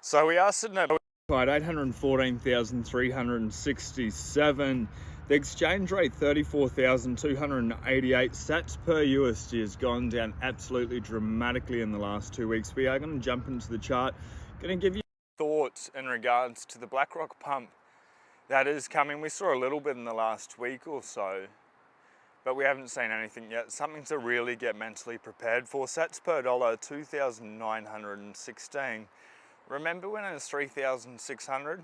So we are sitting at 814,367. The exchange rate 34,288 sats per USD has gone down absolutely dramatically in the last 2 weeks. We are going to jump into the chart. Going to give you thoughts in regards to the BlackRock pump that is coming. We saw a little bit in the last week or so, but we haven't seen anything yet. Something to really get mentally prepared for. Sats per dollar 2,916. Remember when it was 3,600?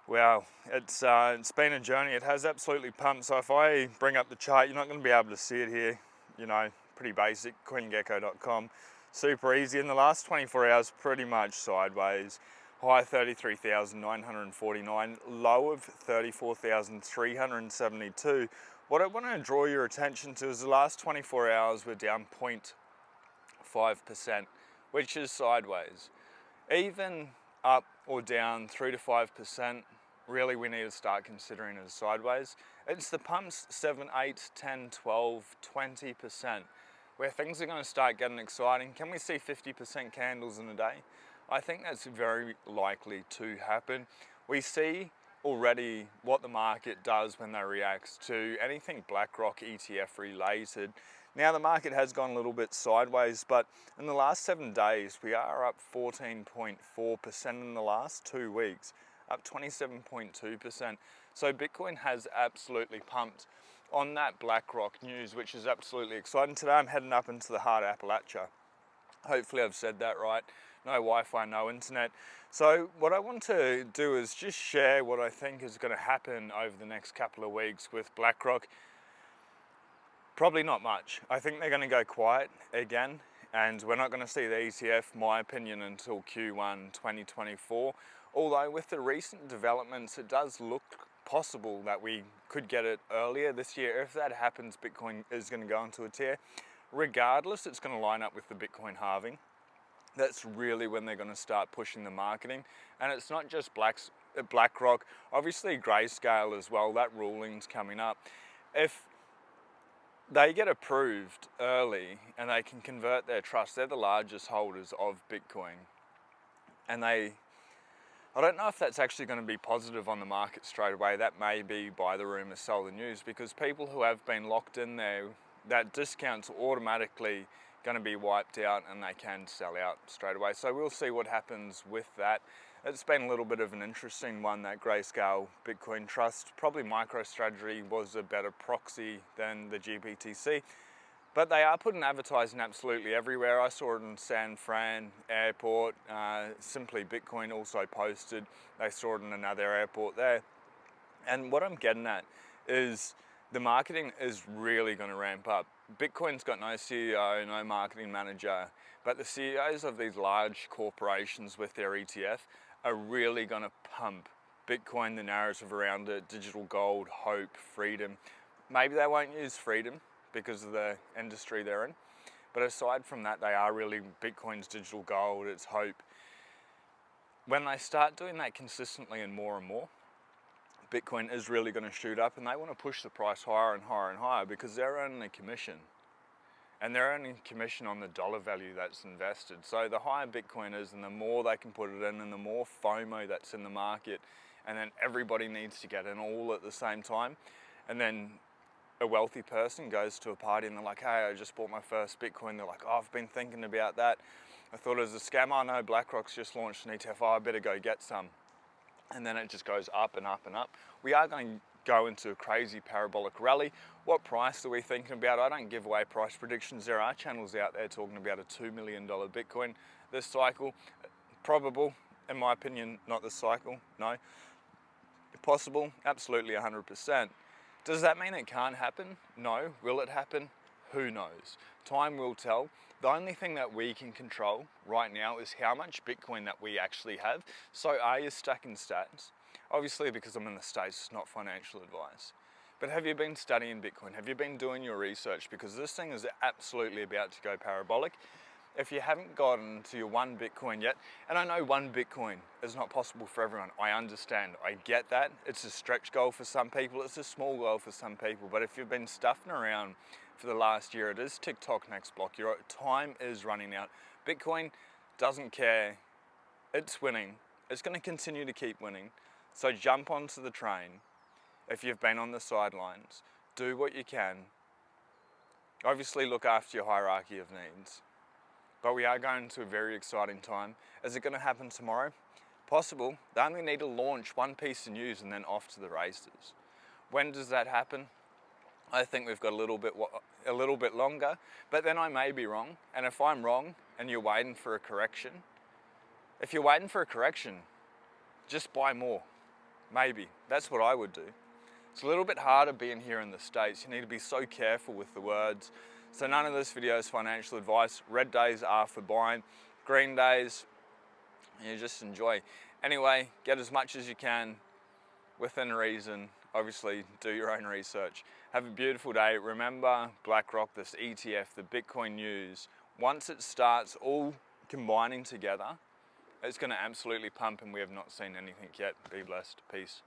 Wow, it's been a journey. It has absolutely pumped. So if I bring up the chart, you're not going to be able to see it here. You know, pretty basic, queengecko.com. Super easy. In the last 24 hours, pretty much sideways. High 33,949, low of 34,372. What I want to draw your attention to is the last 24 hours we're down 0.5%, which is sideways. Even up or down 3 to 5%, really we need to start considering it as sideways. It's the pumps 7, 8, 10, 12, 20%, where things are going to start getting exciting. Can we see 50% candles in a day? I think that's very likely to happen. We see already what the market does when they react to anything BlackRock ETF related. Now the market has gone a little bit sideways, but in the last 7 days, we are up 14.4% in the last 2 weeks, up 27.2%. So Bitcoin has absolutely pumped on that BlackRock news, which is absolutely exciting. Today I'm heading up into the heart of Appalachia. Hopefully I've said that right. No Wi-Fi, no internet. So what I want to do is just share what I think is going to happen over the next couple of weeks with BlackRock. Probably not much. I think they're going to go quiet again, and we're not going to see the ETF, my opinion, until Q1 2024. Although with the recent developments, it does look possible that we could get it earlier this year. If that happens, Bitcoin is going to go into a tear. Regardless, it's going to line up with the Bitcoin halving. That's really when they're going to start pushing the marketing. And it's not just BlackRock, obviously Grayscale as well. That ruling's coming up. If they get approved early and they can convert their trust, they're the largest holders of Bitcoin. And I don't know if that's actually going to be positive on the market straight away. That may be buy the rumor, sell the news, because people who have been locked in there, that discount's automatically going to be wiped out and they can sell out straight away. So we'll see what happens with that. It's been a little bit of an interesting one, that Grayscale Bitcoin Trust. Probably MicroStrategy was a better proxy than the GBTC, but they are putting advertising absolutely everywhere. I saw it in San Fran airport. Simply Bitcoin also posted. They saw it in another airport there. And what I'm getting at is the marketing is really going to ramp up. Bitcoin's got no CEO, no marketing manager, but the CEOs of these large corporations with their ETF are really going to pump Bitcoin, the narrative around it, digital gold, hope, freedom. Maybe they won't use freedom because of the industry they're in, but aside from that, they are really Bitcoin's digital gold, it's hope. When they start doing that consistently and more, Bitcoin is really going to shoot up, and they want to push the price higher and higher and higher because they're earning a commission. And they're earning commission on the dollar value that's invested. So the higher Bitcoin is and the more they can put it in and the more FOMO that's in the market, and then everybody needs to get in all at the same time. And then a wealthy person goes to a party and they're like, hey, I just bought my first Bitcoin. They're like, oh, I've been thinking about that. I thought it was a scam. I know BlackRock's just launched an ETF. Oh, I better go get some. And then it just goes up and up and up. We are going to go into a crazy parabolic rally. What price are we thinking about? I don't give away price predictions. There are channels out there talking about a $2 million Bitcoin this cycle. Probable, in my opinion, not this cycle, no. Possible, absolutely 100%. Does that mean it can't happen? No. Will it happen? Who knows? Time will tell. The only thing that we can control right now is how much Bitcoin that we actually have. So are you stacking stats? Obviously, because I'm in the States, it's not financial advice. But have you been studying Bitcoin? Have you been doing your research? Because this thing is absolutely about to go parabolic. If you haven't gotten to your 1 Bitcoin yet, and I know 1 Bitcoin is not possible for everyone, I understand, I get that. It's a stretch goal for some people, it's a small goal for some people, but if you've been stuffing around for the last year, it is TikTok next block. Your time is running out. Bitcoin doesn't care It's winning. It's going to continue to keep winning. So jump onto the train. If you've been on the sidelines, do what you can. Obviously look after your hierarchy of needs. But we are going to a very exciting time. Is it going to happen tomorrow? Possible. They only need to launch one piece of news and then off to the races. When does that happen? I think we've got a little bit longer, but then I may be wrong. And if I'm wrong and you're waiting for a correction, if you're waiting for a correction, just buy more. Maybe. That's what I would do. It's a little bit harder being here in the States. You need to be so careful with the words. So none of this video is financial advice. Red days are for buying. Green days, you just enjoy. Anyway, get as much as you can within reason. Obviously, do your own research. Have a beautiful day. Remember BlackRock, this ETF, the Bitcoin news. Once it starts all combining together, it's going to absolutely pump, and we have not seen anything yet. Be blessed. Peace.